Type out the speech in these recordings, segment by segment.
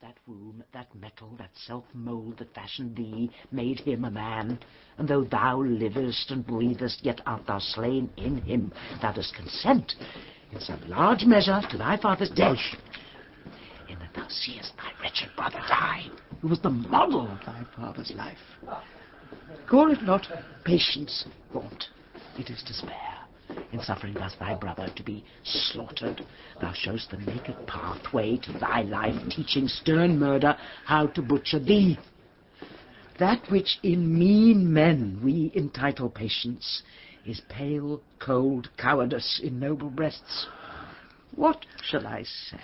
that womb, that metal, that self-mould that fashioned thee, made him a man. And though thou livest and breathest, yet art thou slain in him. Thou dost consent, in some large measure, to thy father's death, in that thou seest thy wretched brother die, who was the model of thy father's life. Call it not patience, thought, it is despair. In suffering thus thy brother to be slaughtered, thou showst the naked pathway to thy life, teaching stern murder how to butcher thee. That which in mean men we entitle patience is pale, cold cowardice in noble breasts. What shall I say?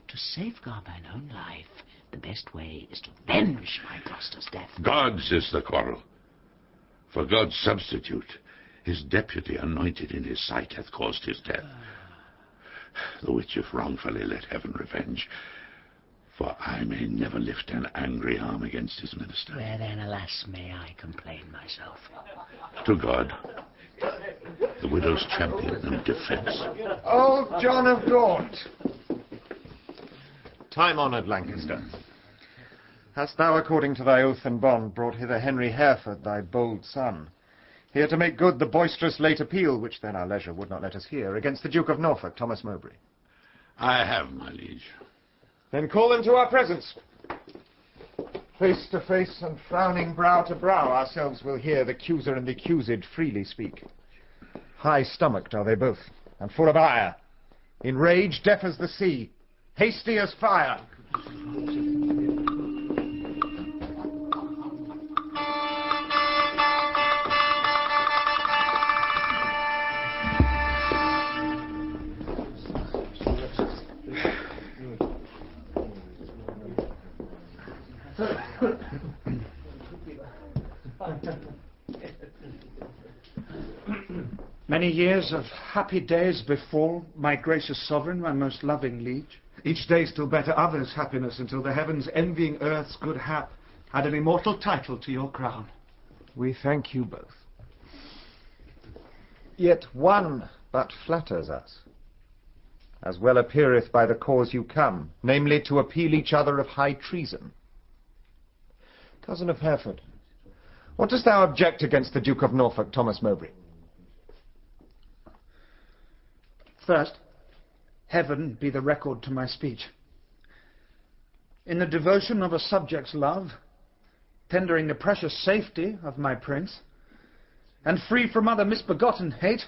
To safeguard thine own life, the best way is to venge my Gloucester's death. God's is the quarrel. For God's substitute, his deputy anointed in his sight, hath caused his death. The which if wrongfully, let heaven revenge, for I may never lift an angry arm against his minister. Where then, alas, may I complain myself? To God, the widow's champion and defence. Old John of Gaunt, time-honoured Lancaster, hast thou, according to thy oath and bond, brought hither Henry Hereford, thy bold son, here to make good the boisterous late appeal, which then our leisure would not let us hear, against the Duke of Norfolk, Thomas Mowbray? I have, my liege. Then call him to our presence. Face to face and frowning brow to brow, ourselves will hear the accuser and the accused freely speak. High-stomached are they both, and full of ire, in rage deaf as the sea, hasty as fire. Many years of happy days befall, my gracious sovereign, my most loving liege. Each day still better others' happiness, until the heavens, envying earth's good hap, had an immortal title to your crown. We thank you both. Yet one but flatters us, as well appeareth by the cause you come, namely to appeal each other of high treason. Cousin of Hereford, what dost thou object against the Duke of Norfolk, Thomas Mowbray? First, heaven be the record to my speech. In the devotion of a subject's love, tendering the precious safety of my prince, and free from other misbegotten hate,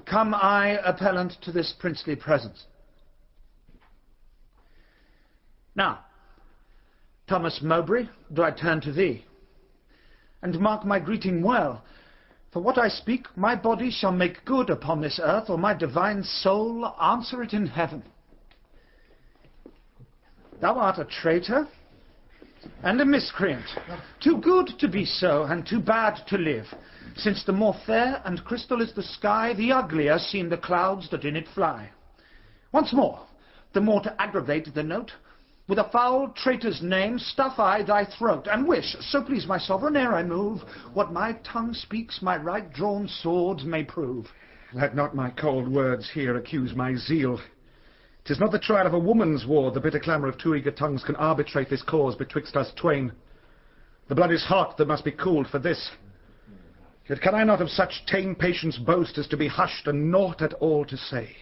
come I, appellant to this princely presence. Now, Thomas Mowbray, do I turn to thee, and mark my greeting well, for what I speak, my body shall make good upon this earth, or my divine soul answer it in heaven. Thou art a traitor and a miscreant, too good to be so, and too bad to live, since the more fair and crystal is the sky, the uglier seem the clouds that in it fly. Once more, the more to aggravate the note, with a foul traitor's name stuff I thy throat, and wish, so please my sovereign, ere I move, what my tongue speaks my right drawn sword may prove. Let not my cold words here accuse my zeal. 'Tis not the trial of a woman's war, the bitter clamour of two eager tongues can arbitrate this cause betwixt us twain. The blood is hot that must be cooled for this. Yet can I not of such tame patience boast as to be hushed and naught at all to say.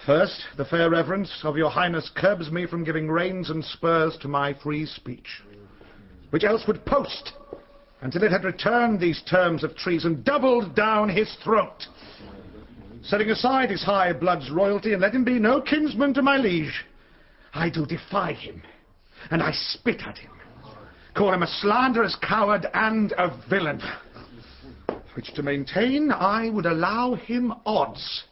First, the fair reverence of your highness curbs me from giving reins and spurs to my free speech, which else would post, until it had returned these terms of treason, doubled down his throat, setting aside his high blood's royalty, and let him be no kinsman to my liege. I do defy him, and I spit at him, call him a slanderous coward and a villain, which to maintain I would allow him odds,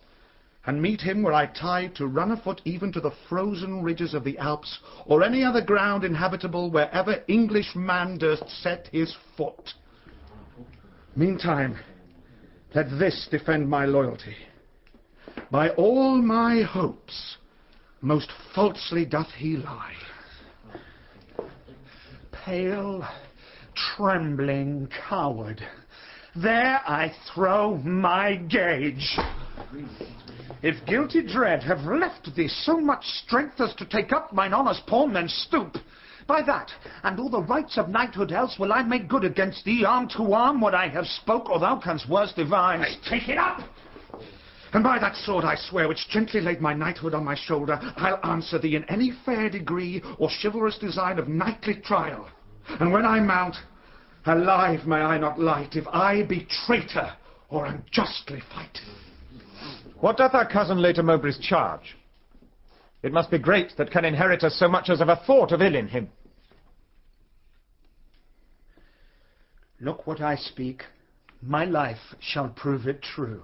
and meet him were I tied to run afoot even to the frozen ridges of the Alps, or any other ground inhabitable wherever English man durst set his foot. Meantime, let this defend my loyalty. By all my hopes, most falsely doth he lie. Pale, trembling coward, there I throw my gage. if guilty dread have left thee so much strength as to take up mine honour's pawn, then stoop. By that, and all the rights of knighthood else, will I make good against thee, arm to arm, what I have spoke, or thou canst worse devise. Take it up! And by that sword I swear, which gently laid my knighthood on my shoulder, I'll answer thee in any fair degree or chivalrous design of knightly trial. And when I mount, alive may I not light, if I be traitor or unjustly fight. What doth our cousin lay to Mowbray's charge? It must be great that can inherit us so much as of a thought of ill in him. Look what I speak, my life shall prove it true.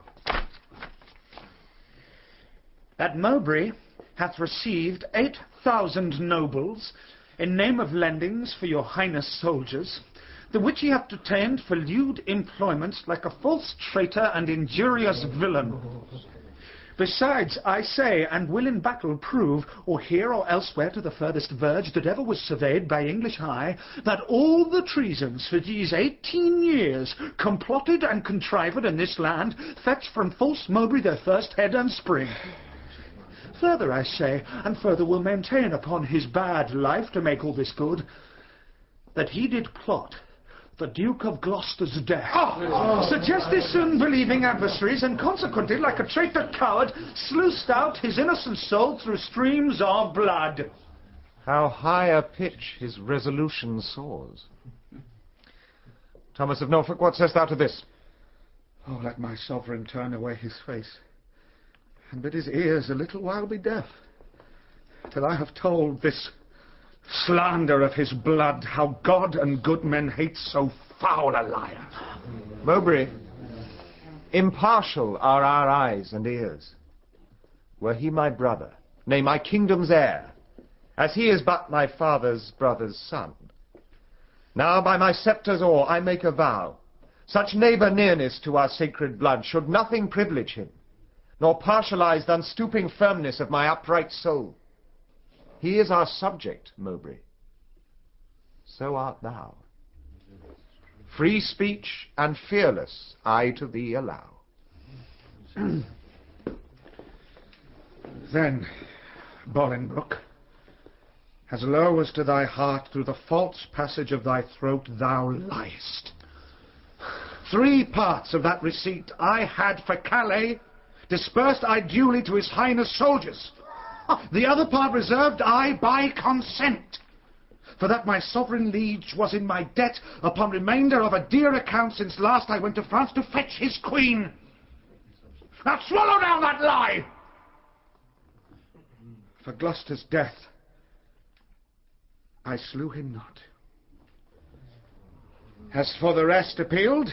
That Mowbray hath received 8,000 nobles in name of lendings for your highness soldiers, the which he hath detained for lewd employments like a false traitor and injurious villain. Besides, I say, and will in battle prove, or here or elsewhere to the furthest verge that ever was surveyed by English eye, that all the treasons for these 18 years, complotted and contrived in this land, fetched from false Mowbray their first head and spring. Further I say, and further will maintain upon his bad life to make all this good, that he did plot the Duke of Gloucester's death, suggest his soon-believing adversaries, and consequently, like a traitor coward, sluiced out his innocent soul through streams of blood. How high a pitch his resolution soars. Thomas of Norfolk, what sayest thou to this? Oh, let my sovereign turn away his face, and bid his ears a little while be deaf, till I have told this slander of his blood, how God and good men hate so foul a liar. Mowbray, impartial are our eyes and ears. Were he my brother, nay, my kingdom's heir, as he is but my father's brother's son. Now by my sceptre's oar I make a vow, such neighbour nearness to our sacred blood should nothing privilege him, nor partialize the unstooping firmness of my upright soul. He is our subject, Mowbray. So art thou. Free speech and fearless I to thee allow. Then, Bolingbroke, as low as to thy heart through the false passage of thy throat thou liest. 3 parts of that receipt I had for Calais, dispersed I duly to his highness soldiers. The other part reserved I by consent, for that my sovereign liege was in my debt upon remainder of a dear account since last I went to France to fetch his queen. Now swallow down that lie! For Gloucester's death, I slew him not. As for the rest appealed,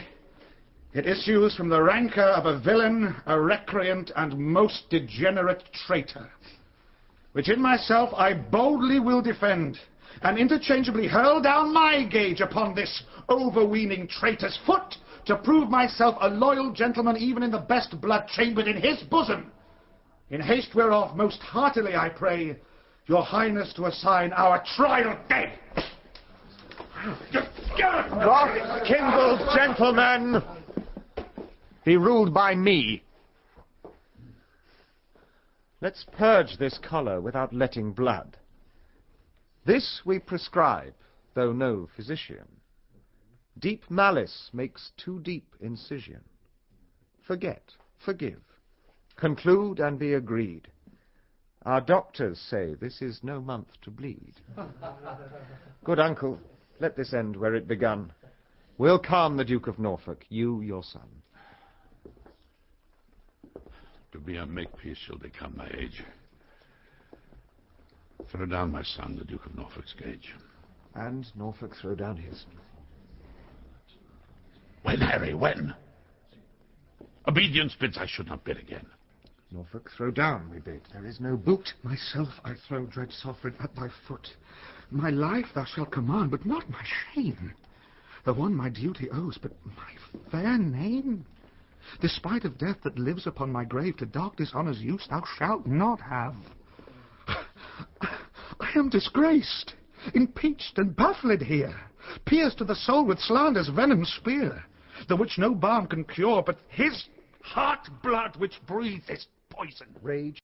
it issues from the rancour of a villain, a recreant, and most degenerate traitor, which in myself I boldly will defend, and interchangeably hurl down my gage upon this overweening traitor's foot, to prove myself a loyal gentleman even in the best blood chambered in his bosom. In haste whereof most heartily I pray your highness to assign our trial day. Wrath kindled, gentlemen, be ruled by me. Let's purge this collar without letting blood. This we prescribe, though no physician. Deep malice makes too deep incision. Forget, forgive, conclude and be agreed. Our doctors say this is no month to bleed. Good uncle, let this end where it begun. We'll calm the Duke of Norfolk, you your son. To be a makepeace shall become my age. Throw down my son, the Duke of Norfolk's gage. And Norfolk throw down his. When, Harry, when? Obedience bids I should not bid again. Norfolk throw down, we bid. There is no boot. Myself I throw, dread sovereign, at thy foot. My life thou shalt command, but not my shame. The one my duty owes, but my fair name. Despite of death that lives upon my grave, to dark dishonour's use thou shalt not have. I am disgraced, impeached and baffled here, pierced to the soul with slander's venom spear, the which no balm can cure, but his heart blood which breathes this poison. Rage